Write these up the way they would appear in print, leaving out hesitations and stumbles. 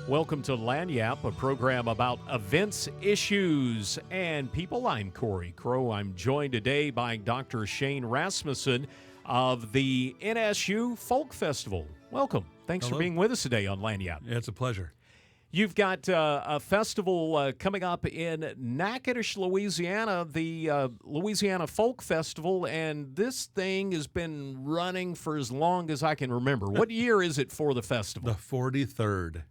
Welcome to Lagniappe, a program about events, issues, and people. I'm Cory Crowe. I'm joined today by Dr. Shane Rasmussen of the NSU Folk Festival. Welcome. Thanks Hello. for being with us today on Lagniappe. Yeah, it's a pleasure. You've got a festival coming up in Natchitoches, Louisiana, the Louisiana Folk Festival, and this thing has been running for as long as I can remember. What year is it for the festival? The 43rd.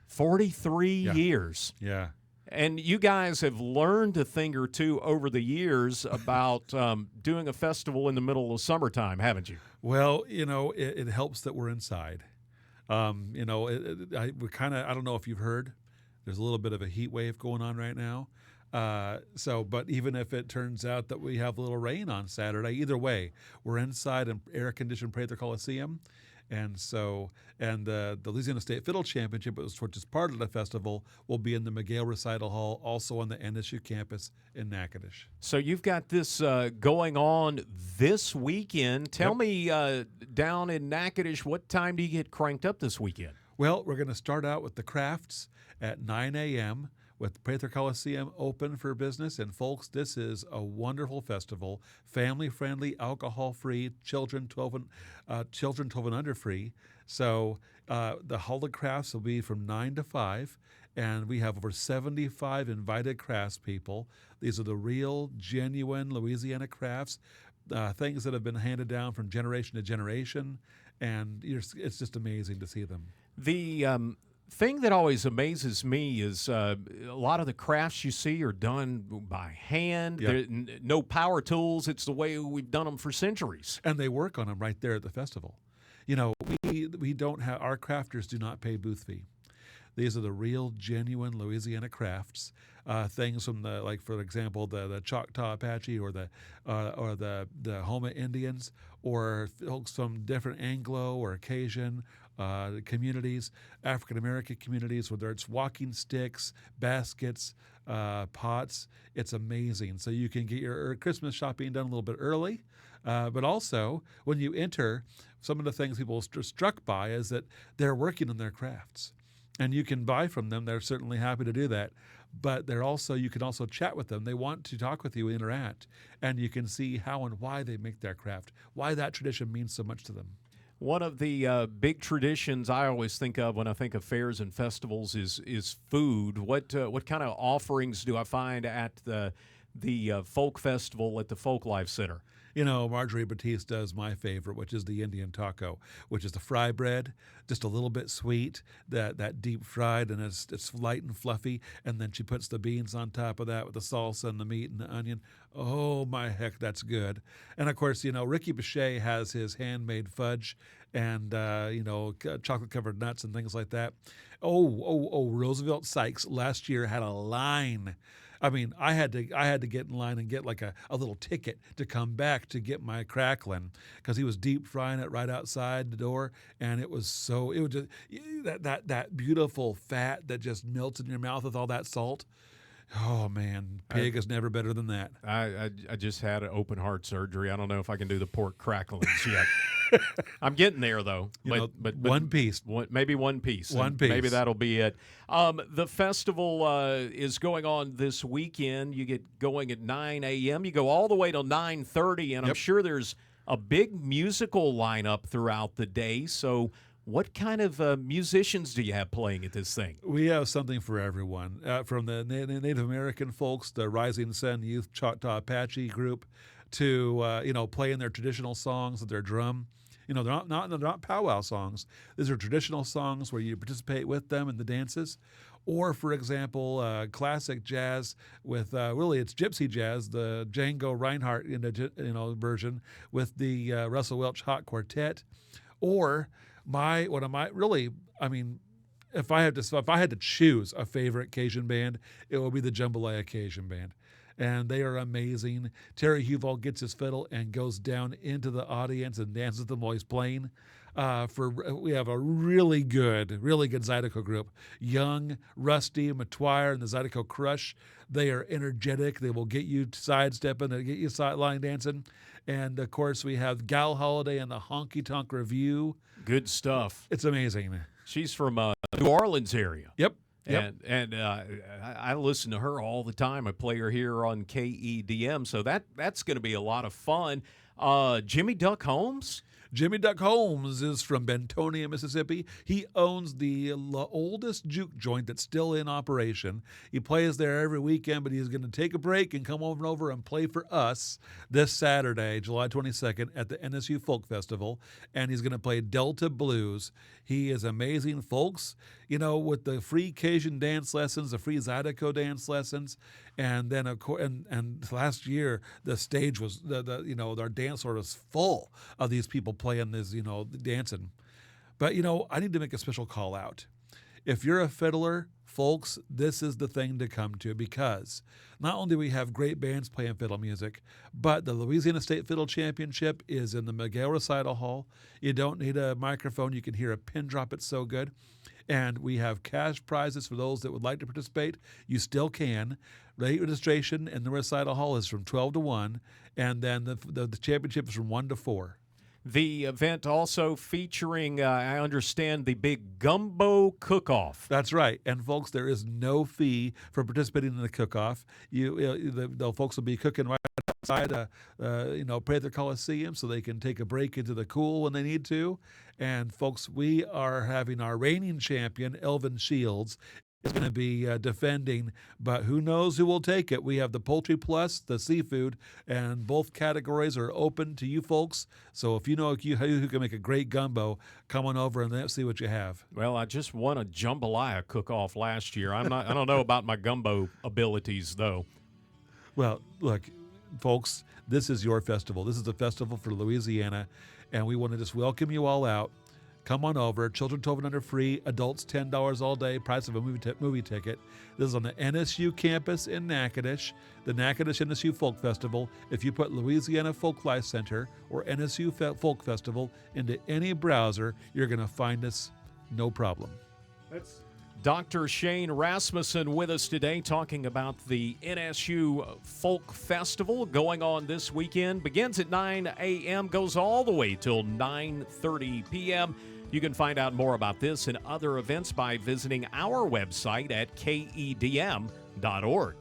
43 years. Yeah. And you guys have learned a thing or two over the years about doing a festival in the middle of summertime, haven't you? Well, it helps that we're inside. I don't know if you've heard, there's a little bit of a heat wave going on right now. But even if it turns out that we have a little rain on Saturday, either way, we're inside an air-conditioned Prather Coliseum. And the Louisiana State Fiddle Championship, which is part of the festival, will be in the McGill Recital Hall, also on the NSU campus in Natchitoches. So you've got this going on this weekend. Tell me, down in Natchitoches, what time do you get cranked up this weekend? Well, we're going to start out with the crafts at 9 a.m., with Prather Coliseum open for business. And folks, this is a wonderful festival, family-friendly, alcohol-free, children 12 and under free. So the Hall of Crafts will be from 9 to 5, and we have over 75 invited craftspeople. These are the real, genuine Louisiana crafts, things that have been handed down from generation to generation, and it's just amazing to see them. The thing that always amazes me is a lot of the crafts you see are done by hand. Yep. No power tools. It's the way we've done them for centuries. And they work on them right there at the festival. We don't have, our crafters do not pay booth fee. These are the real, genuine Louisiana crafts. Things from for example, the CHOCTAW-APACHE or the HOMES Indians, or folks from different Anglo or CAJUN communities, African American communities, whether it's walking sticks, baskets, pots. It's amazing. So you can get your Christmas shopping done a little bit early, but also when you enter, some of the things people are struck by is that they're working on their crafts. And you can buy from them. They're certainly happy to do that. But you can also chat with them. They want to talk with you, interact. And you can see how and why they make their craft, why that tradition means so much to them. One of the big traditions I always think of when I think of fairs and festivals is food. What kind of offerings do I find at the folk festival at the Folk Life Center? Marjorie Batiste does my favorite, which is the Indian taco, which is the fry bread, just a little bit sweet, that deep fried, and it's light and fluffy, and then she puts the beans on top of that with the salsa and the meat and the onion. Oh, my heck, that's good. And, of course, Ricky Bichet has his handmade fudge and, chocolate-covered nuts and things like that. Oh, Roosevelt Sykes last year had a line. I mean, I had to get in line and get like a little ticket to come back to get my crackling, because he was deep frying it right outside the door, and it was just that beautiful fat that just melts in your mouth with all that salt. Oh man, pig is never better than that. I just had an open heart surgery. I don't know if I can do the pork cracklings yet. I'm getting there though. But one piece, maybe one piece. One piece. Maybe that'll be it. The festival is going on this weekend. You get going at 9 a.m. You go all the way till 9:30, and I'm sure there's a big musical lineup throughout the day. So, what kind of musicians do you have playing at this thing? We have something for everyone, from the Native American folks, the Rising Sun Youth CHOCTAW-APACHE group, to playing their traditional songs with their drum. They're not powwow songs. These are traditional songs where you participate with them in the dances. Or, for example, classic jazz with really it's gypsy jazz, the Django Reinhardt version with the Russell Welch Hot Quartet. Or if I had to choose a favorite Cajun band, it would be the Jambalaya Cajun Band. And they are amazing. Terry Huval gets his fiddle and goes down into the audience and dances with them while he's playing. We have a really good ZYDECO group. Young, Rusty, METOYER, and the ZYDECO KRUSH. They are energetic. They will get you sidestepping and get you line dancing. And, of course, we have Gal Holiday and the Honky Tonk REVUE. Good stuff. It's amazing. She's from New Orleans area. Yep. And I listen to her all the time. I play her here on KEDM, so that's going to be a lot of fun. Jimmy Duck Holmes? Jimmy Duck Holmes is from Bentonia, Mississippi. He owns the oldest juke joint that's still in operation. He plays there every weekend, but he's going to take a break and come over and play for us this Saturday, July 22nd, at the NSU Folk Festival, and he's going to play Delta Blues. He is amazing, folks. You know, with the free CAJUN dance lessons, the free ZYDECO dance lessons, and then of course, and last year the stage was our dance floor was full of these people playing this, dancing. But I need to make a special call out. If you're a fiddler, folks, this is the thing to come to, because not only do we have great bands playing fiddle music, but the Louisiana State Fiddle Championship is in the Miguel Recital Hall. You don't need a microphone. You can hear a pin drop. It's so good. And we have cash prizes for those that would like to participate. You still can. Late registration in the recital hall is from 12 to 1, and then the championship is from 1 to 4. The event also featuring, I understand, the big gumbo cook-off. That's right. And, folks, there is no fee for participating in the cook-off. The folks will be cooking right outside, Prather Coliseum, so they can take a break into the cool when they need to. And, folks, we are having our reigning champion, Elvin Shields, is going to be defending, but who knows who will take it. We have the Poultry Plus, the seafood, and both categories are open to you folks. So if you know who can make a great gumbo, come on over and let's see what you have. Well, I just won a jambalaya cook-off last year. I don't know about my gumbo abilities, though. Well, look, folks, this is your festival. This is a festival for Louisiana, and we want to just welcome you all out. Come on over. Children 12 and under free. Adults $10 all day. Price of a movie ticket. This is on the NSU campus in Natchitoches, the Natchitoches NSU Folk Festival. If you put Louisiana Folk Life Center or NSU Folk Festival into any browser, you're going to find us no problem. That's Dr. Shane Rasmussen with us today talking about the NSU Folk Festival going on this weekend. Begins at 9 a.m., goes all the way till 9:30 p.m. You can find out more about this and other events by visiting our website at KEDM.org.